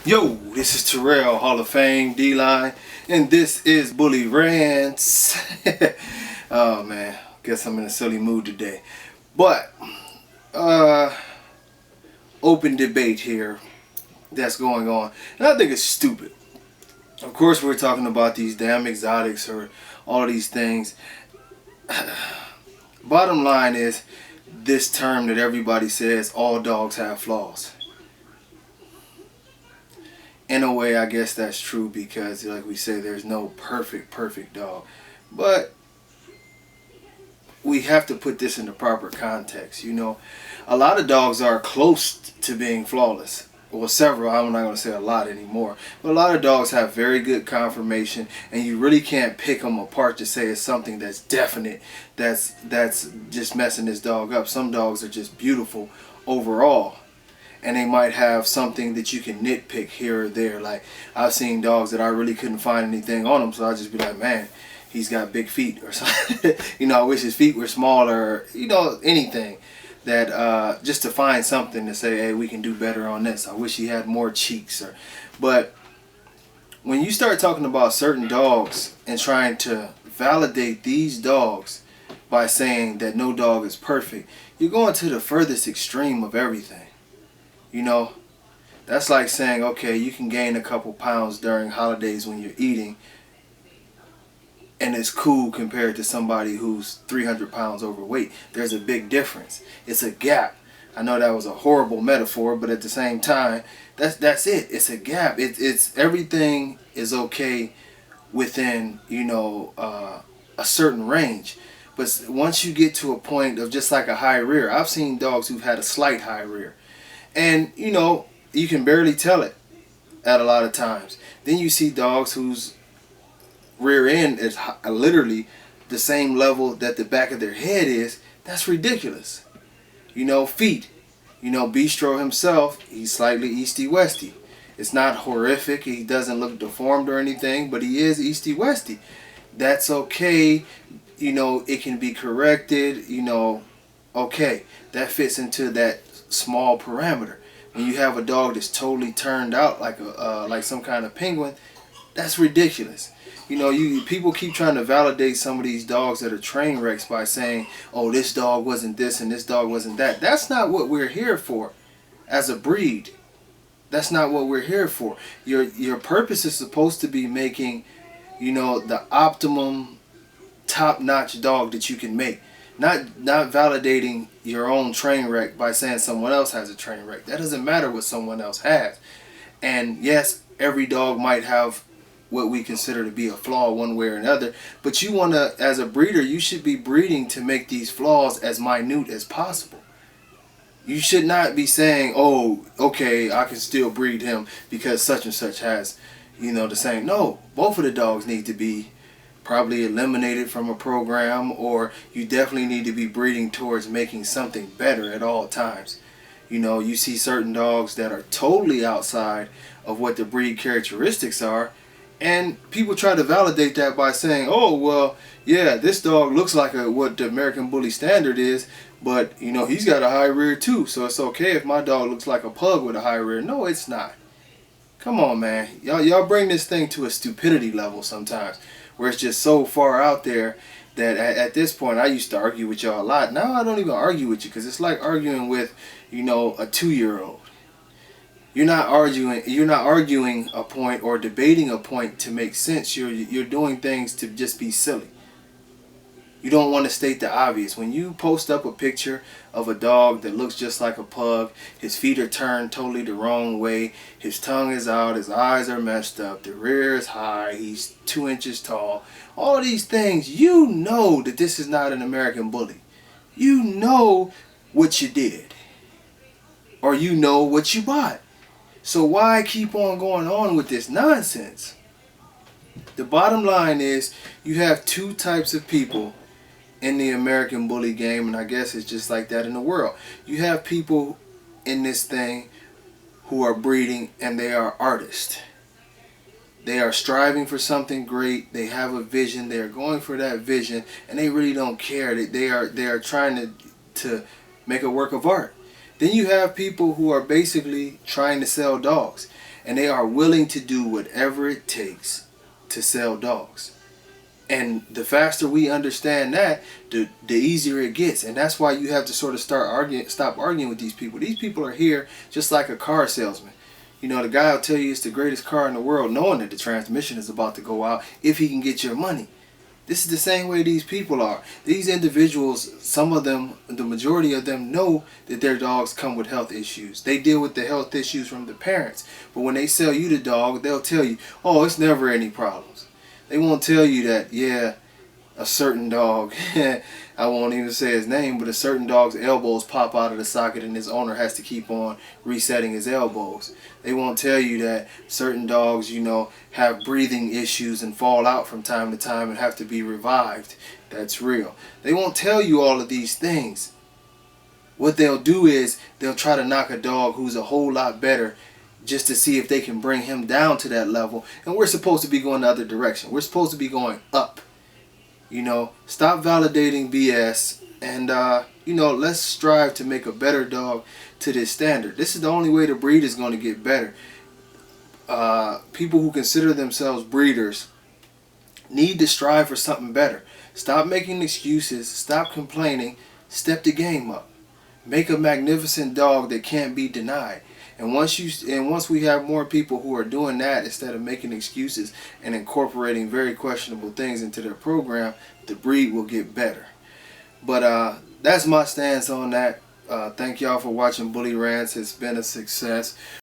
Yo, this is Terrell, Hall of Fame, D-Line, and this is Bully Rants. Oh man, guess I'm in a silly mood today. But, open debate here that's going on, and I think it's stupid. Of course, we're talking about these damn exotics or all these things. Bottom line is this term that everybody says, all dogs have flaws. In a way, I guess that's true because, like we say, there's no perfect dog. But we have to put this in the proper context. You know, a lot of dogs are close to being flawless. Well, several. I'm not going to say a lot anymore. But a lot of dogs have very good conformation, and you really can't pick them apart to say it's something that's definite. That's just messing this dog up. Some dogs are just beautiful overall, and they might have something that you can nitpick here or there. Like, I've seen dogs that I really couldn't find anything on them, so I just be like, man, he's got big feet or something. You know, I wish his feet were smaller, or, you know, anything that just to find something to say, hey, we can do better on this. I wish he had more cheeks. But when you start talking about certain dogs and trying to validate these dogs by saying that no dog is perfect, you're going to the furthest extreme of everything. You know, that's like saying, okay, you can gain a couple pounds during holidays when you're eating, and it's cool compared to somebody who's 300 pounds overweight. There's a big difference. It's a gap. I know that was a horrible metaphor, but at the same time, that's it. It's a gap. It's everything is okay within, you know, a certain range. But once you get to a point of just like a high rear, I've seen dogs who've had a slight high rear. And, you know, you can barely tell it at a lot of times. Then you see dogs whose rear end is literally the same level that the back of their head is. That's ridiculous. You know, feet. You know, Bistro himself, he's slightly easty-westy. It's not horrific. He doesn't look deformed or anything, but he is easty-westy. That's okay. You know, it can be corrected. You know, okay. That fits into that small parameter. When you have a dog that's totally turned out like a like some kind of penguin, that's ridiculous. You know, people keep trying to validate some of these dogs that are train wrecks by saying, oh, this dog wasn't this and this dog wasn't that. That's not what we're here for as a breed. That's not what we're here for. Your purpose is supposed to be making, you know, the optimum top-notch dog that you can make. Not validating your own train wreck by saying someone else has a train wreck. That doesn't matter what someone else has. And yes, every dog might have what we consider to be a flaw one way or another, but you want to, as a breeder, you should be breeding to make these flaws as minute as possible. You should not be saying, oh, okay, I can still breed him because such and such has, you know, the same. No, both of the dogs need to be probably eliminated from a program, or you definitely need to be breeding towards making something better at all times. You know, you see certain dogs that are totally outside of what the breed characteristics are, and people try to validate that by saying, oh, well, yeah, this dog looks like what the American Bully standard is, but, you know, he's got a high rear too, so it's okay if my dog looks like a pug with a high rear. No, it's not. Come on, man. Y'all bring this thing to a stupidity level sometimes, where it's just so far out there that at this point, I used to argue with y'all a lot. Now I don't even argue with you because it's like arguing with, you know, a 2-year-old. You're not arguing a point or debating a point to make sense. You're doing things to just be silly. You don't want to state the obvious. When you post up a picture of a dog that looks just like a pug, his feet are turned totally the wrong way, his tongue is out, his eyes are messed up, the rear is high, he's 2 inches tall, all these things, you know that this is not an American Bully. You know what you did, or you know what you bought. So why keep on going on with this nonsense? The bottom line is you have two types of people in the American Bully game, and I guess it's just like that in the world. You have people in this thing who are breeding, and they are artists. They are striving for something great. They have a vision. They are going for that vision, and they really don't care. They are trying to make a work of art. Then you have people who are basically trying to sell dogs. and they are willing to do whatever it takes to sell dogs. And the faster we understand that, the easier it gets. And that's why you have to sort of stop arguing with these people. These people are here just like a car salesman. You know, the guy will tell you it's the greatest car in the world, knowing that the transmission is about to go out if he can get your money. This is the same way these people are. These individuals, some of them, the majority of them, know that their dogs come with health issues. They deal with the health issues from the parents. But when they sell you the dog, they'll tell you, oh, it's never any problems. They won't tell you that, yeah, a certain dog, I won't even say his name, but a certain dog's elbows pop out of the socket and his owner has to keep on resetting his elbows. They won't tell you that certain dogs, you know, have breathing issues and fall out from time to time and have to be revived. That's real. They won't tell you all of these things. What they'll do is they'll try to knock a dog who's a whole lot better just to see if they can bring him down to that level. And we're supposed to be going the other direction. We're supposed to be going up. You know, stop validating BS and, you know, let's strive to make a better dog to this standard. This is the only way the breed is going to get better. People who consider themselves breeders need to strive for something better. Stop making excuses. Stop complaining. Step the game up. Make a magnificent dog that can't be denied. And once we have more people who are doing that instead of making excuses and incorporating very questionable things into their program, the breed will get better. But that's my stance on that. Thank y'all for watching Bully Rants. It's been a success.